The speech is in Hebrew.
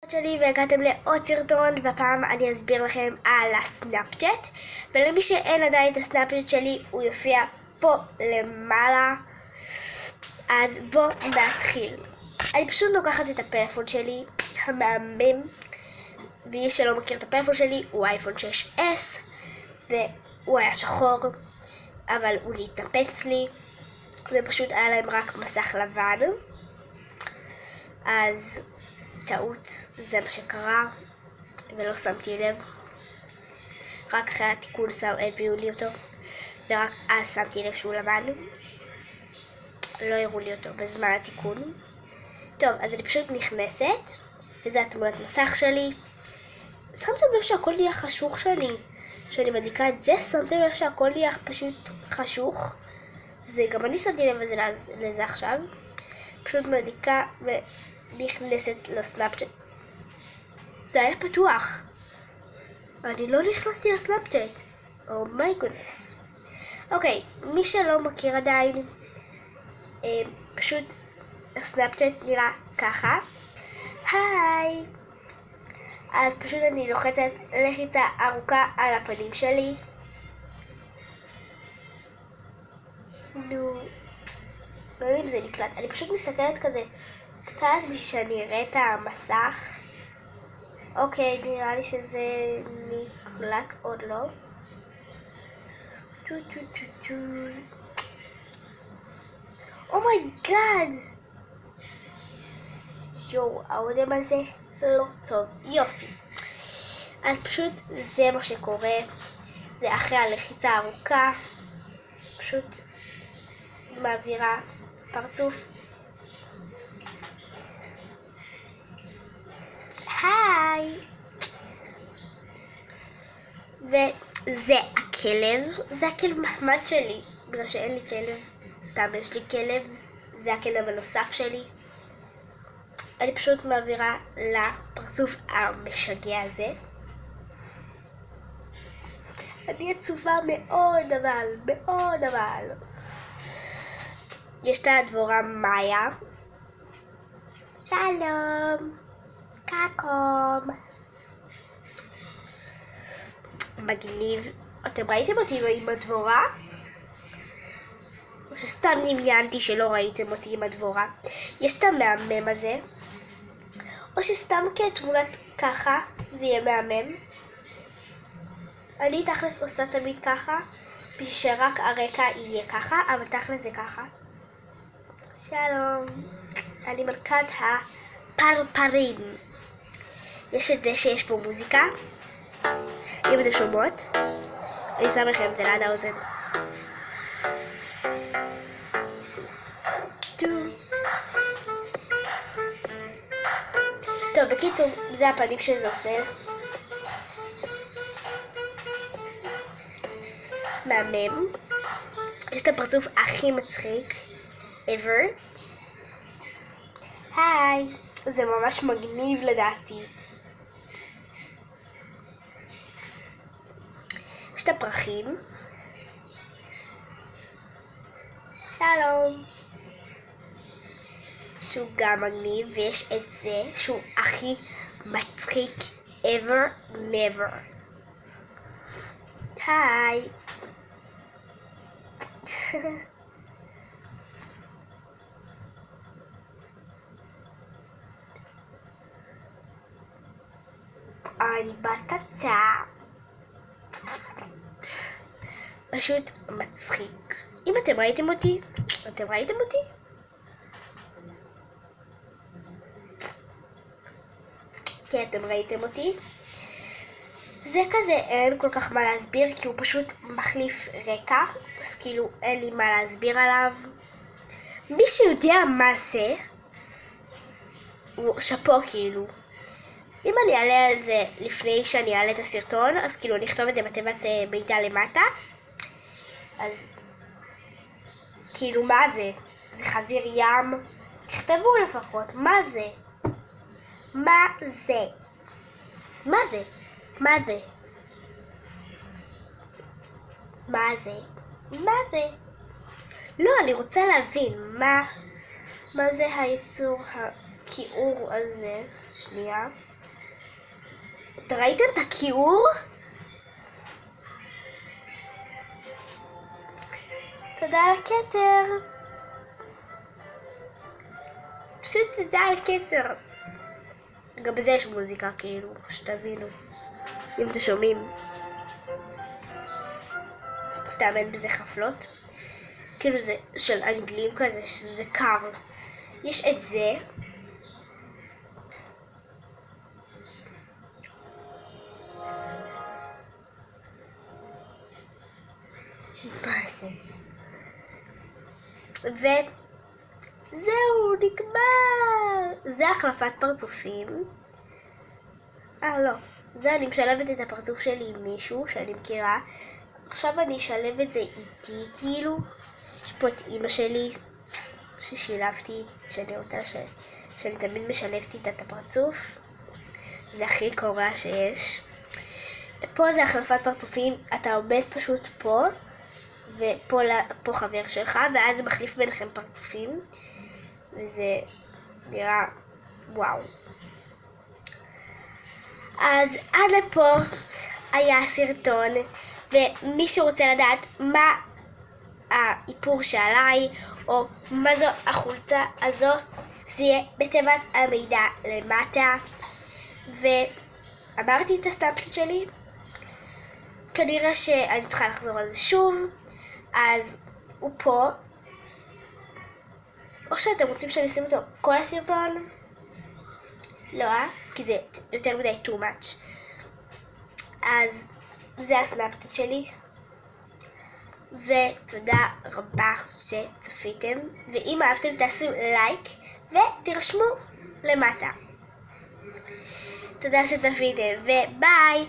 שלי והגעתם לעוד סרטון, והפעם אני אסביר לכם על הסנאפצ'אט. ולמי שאין עדיין את הסנאפצ'אט שלי, הוא יופיע פה למעלה. אז בואו נתחיל. אני פשוט לוקחת את הפלאפון שלי המהמם. מי שלא מכיר את הפלאפון שלי, הוא אייפון 6S, והוא היה שחור, אבל הוא להתנפץ לי, ופשוט היה להם רק מסך לבן. אז טעות, זה מה שקרה, ולא שמתי לב. רק אחרי התיקון הביאו לי אותו, ורק אז שמתי לב שהוא לבן. לא הראו לי אותו בזמן התיקון. טוב, אז אני פשוט נכנסת, וזה התמונת מסך שלי. שמתם לב שהכל נהיה חשוך שאני מדליקה את זה? שמתם לב שהכל נהיה פשוט חשוך? זה גם אני שמתי לב לזה עכשיו. פשוט מדליקה ונכנסת לסנאפצ'אט. זה היה פתוח. אני לא נכנסתי לסנאפצ'אט. מי גודנס. אוקיי, מי שלא מכיר עדיין, פשוט הסנאפצ'אט נראה ככה. היי! אז פשוט אני לוחצת לחיצה ארוכה על הפנים שלי. נו, לא יודע אם זה נקלט. אני פשוט מסתכלת כזה קצת בשביל שאני אראה את המסך. אוקיי, נראה לי שזה נקלט, עוד לא. אומייגאד! יואו, העודם הזה לא טוב. יופי. אז פשוט זה מה שקורה. זה אחרי הלחיצה הארוכה. פשוט מעבירה פרצוף. היי! וזה הכלב. זה הכלב מחמד שלי. בגלל שאין לי כלב. סתם יש לי כלב. זה הכלב הנוסף שלי. אני פשוט מעבירה לפרצוף המשגע הזה. אני עצובה מאוד אבל. יש את הדבורה מאיה. שלום. קקום. מגניב. אתם ראיתם אותי עם הדבורה? או שסתם דמיינתי שלא ראיתם אותי עם הדבורה. יש את המהמם הזה. או שסתם כתמונת ככה, זה יהיה מהמם. אני תכלס עושה תמיד ככה, בשביל שרק הרקע יהיה ככה, אבל תכלס זה ככה. שלום. אני מלכת הפרפרים. יש את זה שיש פה מוזיקה. אם אתם שומעות, אני שם לכם את זה ליד האוזן. טוב, בקיצור, זה הפנים שזה עושה. מהמם. יש את הפרצוף הכי מצחיק ever. היי. זה ממש מגניב לדעתי. יש את הפרחים. שלום. שהוא גם מגניב, ויש את זה שהוא הכי מצחיק ever never. היי. אני בטטה. פשוט מצחיק. אם אתם ראיתם אותי, כן, אתם ראיתם אותי. זה כזה, אין כל כך מה להסביר, כי הוא פשוט מחליף רקע, אז כאילו אין לי מה להסביר עליו. מי שיודע מה זה, הוא שפו כאילו. אם אני אעלה על זה לפני שאני אעלה את הסרטון, אז כאילו אני אכתוב את זה בתיבת מידע למטה. אז כאילו מה זה? זה חזיר ים? תכתבו לפחות, מה זה? מה זה? מה זה? מה זה? מה זה? מה זה? לא, אני רוצה להבין מה זה היצור הכיעור הזה. שנייה. ראיתם את הכיעור? תודה על הכתר. פשוט תודה על הכתר. גם בזה יש מוזיקה כאילו, שתבינו. אם אתם שומעים. סתם אין בזה חפלות. כאילו זה של אנגלים כזה, שזה קר. יש את זה. מה זה? וזהו, נגמר. זה החלפת פרצופים. לא. זה אני משלבת את הפרצוף שלי עם מישהו שאני מכירה. עכשיו אני אשלב את זה איתי כאילו. יש פה את אמא שלי ששילבתי, שאני רוצה שאני תמיד משלבת איתה את הפרצוף. זה הכי קורע שיש. פה זה החלפת פרצופים, אתה עומד פשוט פה, ופה חבר שלך, ואז זה מחליף ביניכם פרצופים, וזה נראה וואו. אז עד לפה היה הסרטון, ומי שרוצה לדעת מה האיפור שעליי, או מה זו החולצה הזו, זה יהיה בתיבת המידע למטה. ואמרתי את הסטאפט שלי, כנראה שאני צריכה לחזור על זה שוב, אז הוא פה, או שאתם רוצים שאני אשים אותו כל הסרטון? לא, כי זה יותר מדי too much. אז זה הסנאפצ'אט שלי, ותודה רבה שצפיתם, ואם אהבתם תעשו לייק ותרשמו למטה. תודה שצפיתם וביי.